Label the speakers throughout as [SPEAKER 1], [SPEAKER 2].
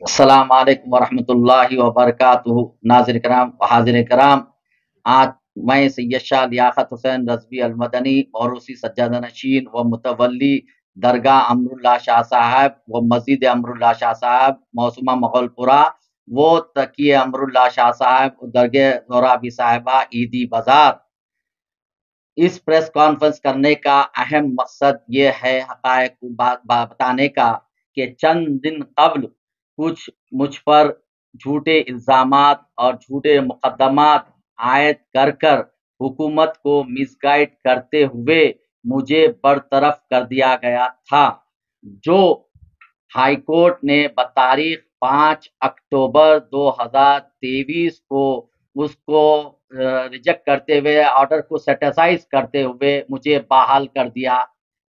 [SPEAKER 1] अस्सलाम वालेकुम वरहमतुल्लाहि वबरकातुहू। नाज़िर कराम व हाज़िर कराम, आज मैं सैयद शाह लियाकत हुसैन रज़वी अल-मदनी मौरूसी सज्जादा नशीन व मुतवल्ली दरगाह अमरुल्लाह शाह साहब व मस्जिद अमरुल्लाह शाह साहब मौसुमा मुग़लपुरा वो तकिए अमरुल्लाह शाह साहब दरगाह ज़ोराबी साहिबा ईदी बाज़ार। इस प्रेस कॉन्फ्रेंस करने का अहम मकसद ये है हक़ाइक़ बताने का कि चंद दिन कब्ल कुछ मुझ पर झूठे इल्ज़ामात और झूठे मुक़द्दमात आयद कर हुकूमत को मिसगाइड करते हुए मुझे बरतरफ कर दिया गया था, जो हाई कोर्ट ने बतारीख 5 अक्टूबर 2023 को उसको रिजेक्ट करते हुए ऑर्डर को सेटिसाइज करते हुए मुझे बहाल कर दिया।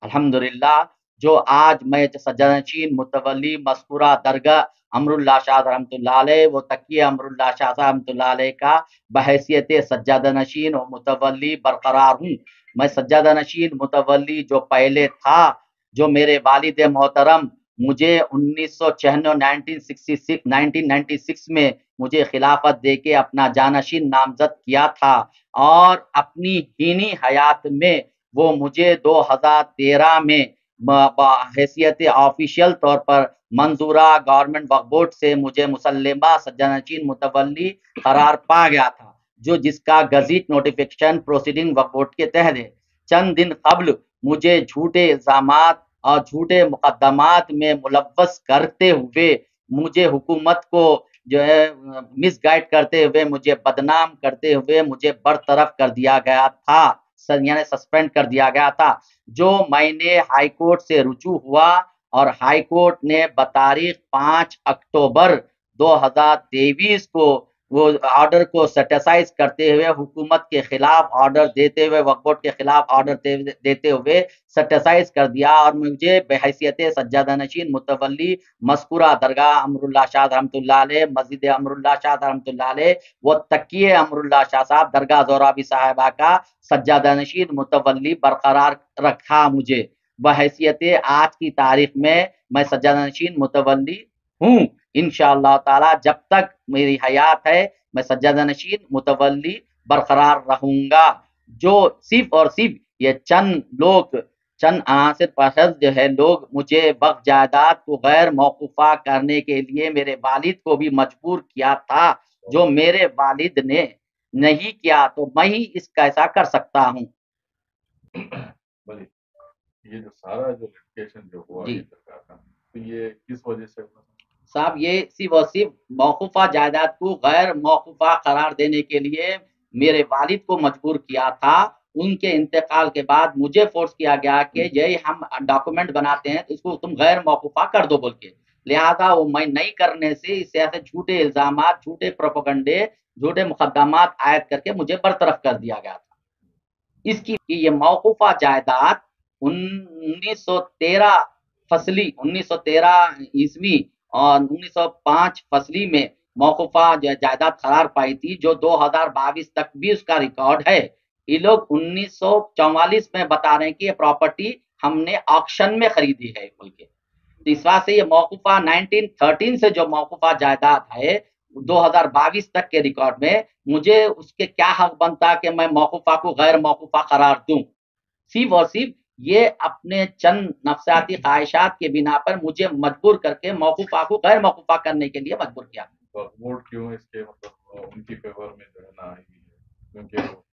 [SPEAKER 1] अल्हम्दुलिल्लाह, जो आज मैं सज्जादनशीन मुतवल्ली मज़कूरा दरगाह अमरुल्लाह शाह रहमतुल्लाह अलैह वो तकिए अमरुल्लाह शाह रहमतुल्लाह अलैह का बहैसियत सज्जादनशीन और मुतवल्ली बरकरार हूँ। मैं सज्जादनशीन मुतवल्ली जो पहले था, जो मेरे वालिद मोहतरम मुझे 1996 में मुझे खिलाफत देके अपना जानशीन नामजद किया था और अपनी हीनी हयात में वो मुझे 2013 में हैसियत ऑफिशियल तौर पर मंजूरा गवर्नमेंट वक्फ बोर्ड से मुझे मुसल्लमा सज्जादनशीन मुतवल्ली करार पा गया था, जो जिसका गजीट नोटिफिकेशन प्रोसीडिंग वक्फ बोर्ड के तहत है। चंद दिन कब्ल मुझे झूठे इल्जामात और झूठे मुकदमात में मुलव्वस करते हुए मुझे हुकूमत को जो है मिसगाइड करते हुए मुझे बदनाम करते हुए मुझे बरतरफ कर दिया गया था, यानी सस्पेंड कर दिया गया था, जो मैंने हाई कोर्ट से रुजू हुआ और हाई कोर्ट ने बतारीख 5 अक्टूबर 2023 को वो ऑर्डर को सेटिसाइज करते हुए हुकूमत के खिलाफ ऑर्डर देते हुए वक्फ बोर्ड के खिलाफ ऑर्डर देते हुए सेटिसाइज कर दिया और मुझे बहैसियत सज्जादा नशीन मुतवल्ली मज़कूरा दरगाह अमरुल्लाह शाह रहमतुल्लाह अलैह मस्जिद अमरुल्लाह शाह रहमतुल्लाह अलैह वो तकिए अमरुल्लाह शाह साहब दरगाह ज़ोराबी साहिबा का सज्जादा नशीन मुतवल्ली बरकरार रखा मुझे। बहैसियत आज की तारीख में मैं सज्जादा नशीन मुतवल्ली हूँ। इंशाअल्लाह ताला जब तक मेरी हयात है मैं सज्जादा नशीन मुतवल्ली बरकरार रहूंगा। जो सिर्फ और सिर्फ ये चंद लोग, चंद अनासिर पसंद जो है लोग मुझे वक्फ जायदाद को गैर मौकूफा करने के लिए मेरे वालिद को भी मजबूर किया था, जो मेरे वालिद ने नहीं किया तो मैं ही इसका ऐसा कर सकता हूँ।
[SPEAKER 2] ये जो सारा जो लिटिगेशन जो हुआ ये सरकार का, तो ये किस वजह से हुआ?
[SPEAKER 1] साहब, ये सिर्फ और सिर्फ मौकूफा जायदाद को गैर मौकूफा करार देने के लिए मेरे वालिद को मजबूर किया था। उनके इंतकाल के बाद मुझे फोर्स किया गया कि यही हम डॉक्यूमेंट बनाते हैं तो इसको तुम गैर मौकूफा कर दो बोल के, लिहाजा वो मैं नहीं करने से इससे ऐसे झूठे इल्जामात, झूठे प्रोपेगेंडे, झूठे मुकदमात आयद करके मुझे बरतरफ कर दिया गया था। इसकी ये मौकूफा जायदाद 1913 फसली 1913 ईस्वी और 1905 फसली में मौकूफा जायदाद करार पाई थी, जो 2022 तक भी उसका रिकॉर्ड है। ये लोग 1944 में बता रहे हैं कि ये प्रॉपर्टी हमने ऑक्शन में खरीदी है बोल के। तो इस बात से ये मौकूफा 1913 से जो मौकूफा जायदाद है 2022 तक के रिकॉर्ड में, मुझे उसके क्या हक बनता कि मैं मौकूफा को गैर मौकूफा करार दूं। सिर्फ और सिर्फ ये अपने चंद नफसियाती ख्वाहिशात के बिना पर मुझे मजबूर करके मौकूफा को गैर मौकूफा करने के लिए मजबूर किया।
[SPEAKER 2] वोट क्यों इसके मतलब उनकी फेवर में जो है ना आई हुई है, क्योंकि वो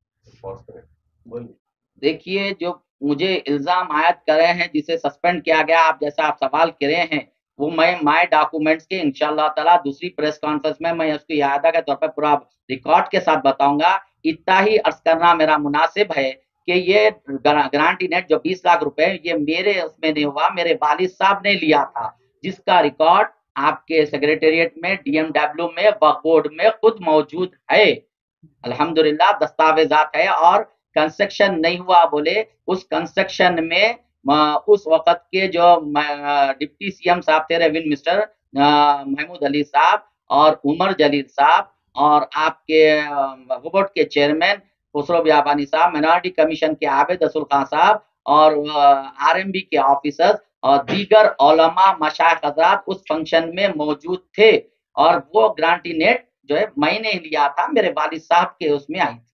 [SPEAKER 2] पास करे? बोलिए।
[SPEAKER 1] देखिए, जो मुझे इल्जाम आयद करे हैं जिसे सस्पेंड किया गया, आप जैसा आप सवाल करे हैं, वो मैं माय डॉक्यूमेंट्स के इंशाल्लाह ताला दूसरी प्रेस कॉन्फ्रेंस में मैं उसको यादा के तौर पर पूरा रिकॉर्ड के साथ बताऊंगा। इतना ही अर्ज करना मेरा मुनासिब है कि ये गारंटी नेट जो 20 लाख रुपए ये मेरे उसमें नहीं हुआ, मेरे वालिद साहब ने लिया था, जिसका रिकॉर्ड आपके सेक्रेटेरिएट में डीएमडब्ल्यू में वक्फ बोर्ड में खुद मौजूद है। अल्हम्दुलिल्लाह दस्तावेजात है और कंस्ट्रक्शन नहीं हुआ बोले उस कंस्ट्रक्शन में उस वक्त के जो डिप्टी सीएम साहब थे रेवेन्यू मिनिस्टर महमूद अली साहब और उमर जलील साहब और आपके बोर्ड के चेयरमैन खुसरो बियाबानी साहब, माइनॉरिटी कमीशन के आबिद रसूल खान साहब और आरएमबी के ऑफिसर्स اور دیگر علماء مشائخ حضرات اس فنکشن میں موجود تھے، اور وہ گرانٹی نیٹ جو ہے میں نے لیا تھا، میرے والد صاحب کے اس میں آئی تھی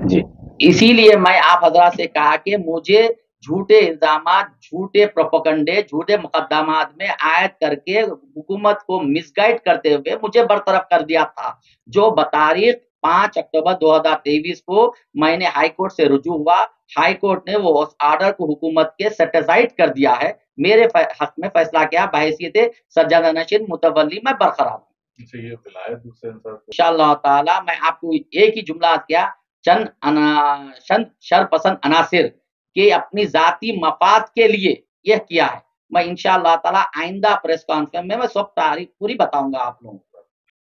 [SPEAKER 1] جی۔ اسی لیے میں آپ حضرات سے کہا کہ مجھے جھوٹے الزامات، جھوٹے پروپیگنڈے، جھوٹے مقدمات میں عائد کر کے حکومت کو مس گائڈ کرتے ہوئے مجھے برطرف کر دیا تھا، جو بتاریخ 5 اکتوبر 2023 کو میں نے ہائی کورٹ سے رجوع ہوا، ہائی کورٹ نے وہ اس آرڈر کو حکومت کے سیٹیسائڈ کر دیا ہے، میرے حق میں فیصلہ کیا، بحیثیت سجادہ نشین متولی میں برقرار ہوں۔
[SPEAKER 2] یہ ولایت حسین صاحب
[SPEAKER 1] انشاءاللہ تعالی میں آپ کو ایک ہی جملہ کیا، چند شرپسند عناصر کے اپنی ذاتی مفاد کے لیے یہ کیا ہے، میں انشاءاللہ تعالی آئندہ پریس کانفرنس میں سب تاریخ پوری بتاؤں گا آپ لوگوں کو۔